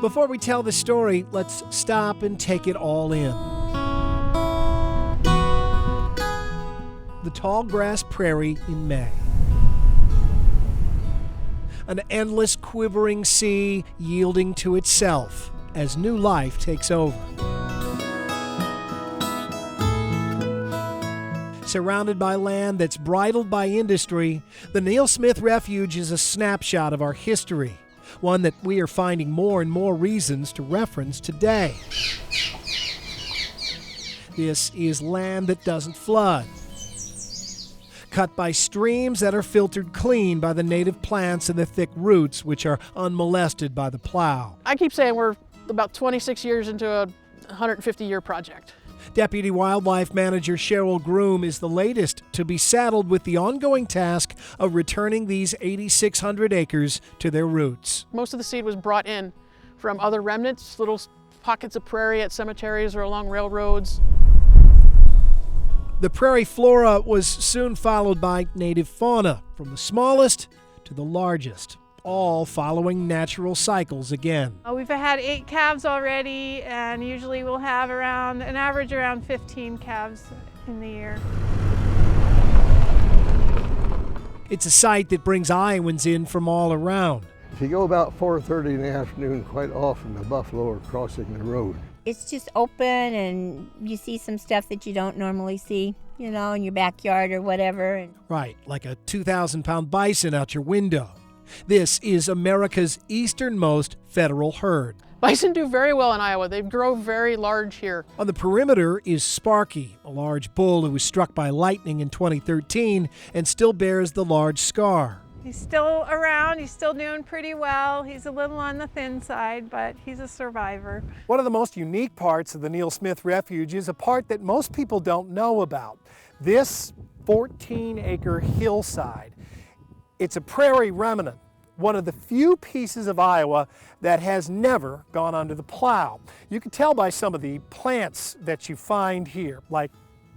before we tell the story, let's stop and take it all in. The tall grass prairie in May. An endless quivering sea yielding to itself as new life takes over. Surrounded by land that's bridled by industry, the Neal Smith Refuge is a snapshot of our history, one that we are finding more and more reasons to reference today. This is land that doesn't flood, cut by streams that are filtered clean by the native plants and the thick roots which are unmolested by the plow. I keep saying we're about 26 years into a 150-year project. Deputy Wildlife Manager Cheryl Groom is the latest to be saddled with the ongoing task of returning these 8,600 acres to their roots. Most of the seed was brought in from other remnants, little pockets of prairie at cemeteries or along railroads. The prairie flora was soon followed by native fauna, from the smallest to the largest, all following natural cycles again. We've had 8 calves already, and usually we'll have an average around 15 calves in the year. It's a site that brings Iowans in from all around. If you go about 4:30 in the afternoon, quite often the buffalo are crossing the road. It's just open and you see some stuff that you don't normally see, in your backyard or whatever. Right, like a 2,000-pound bison out your window. This is America's easternmost federal herd. Bison do very well in Iowa. They grow very large here. On the perimeter is Sparky, a large bull who was struck by lightning in 2013 and still bears the large scar. He's still around, he's still doing pretty well. He's a little on the thin side, but he's a survivor. One of the most unique parts of the Neal Smith Refuge is a part that most people don't know about. This 14-acre hillside. It's a prairie remnant, one of the few pieces of Iowa that has never gone under the plow. You can tell by some of the plants that you find here, like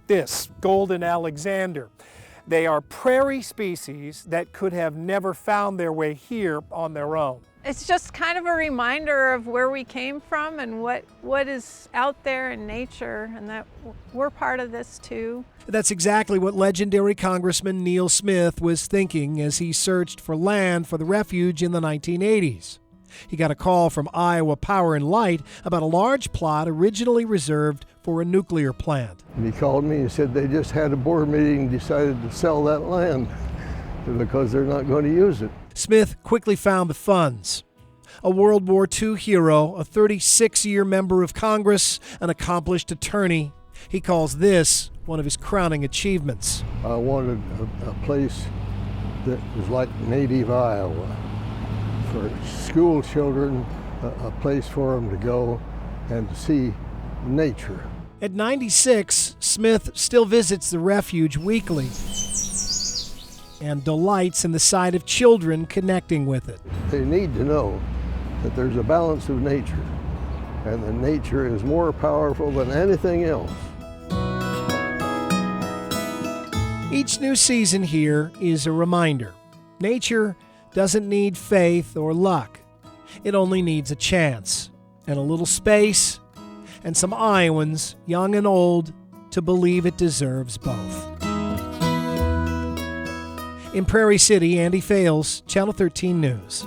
this, golden Alexander. They are prairie species that could have never found their way here on their own. It's just kind of a reminder of where we came from and what is out there in nature, and that we're part of this too. That's exactly what legendary Congressman Neal Smith was thinking as he searched for land for the refuge in the 1980s. He got a call from Iowa Power and Light about a large plot originally reserved for a nuclear plant. And he called me and said they just had a board meeting and decided to sell that land because they're not going to use it. Smith quickly found the funds. A World War II hero, a 36-year member of Congress, an accomplished attorney. He calls this one of his crowning achievements. I wanted a place that was like native Iowa for school children, a place for them to go and to see nature. At 96, Smith still visits the refuge weekly and delights in the sight of children connecting with it. They need to know that there's a balance of nature, and that nature is more powerful than anything else. Each new season here is a reminder. Nature doesn't need faith or luck. It only needs a chance and a little space and some Iowans, young and old, to believe it deserves both. In Prairie City, Andy Fales, Channel 13 News.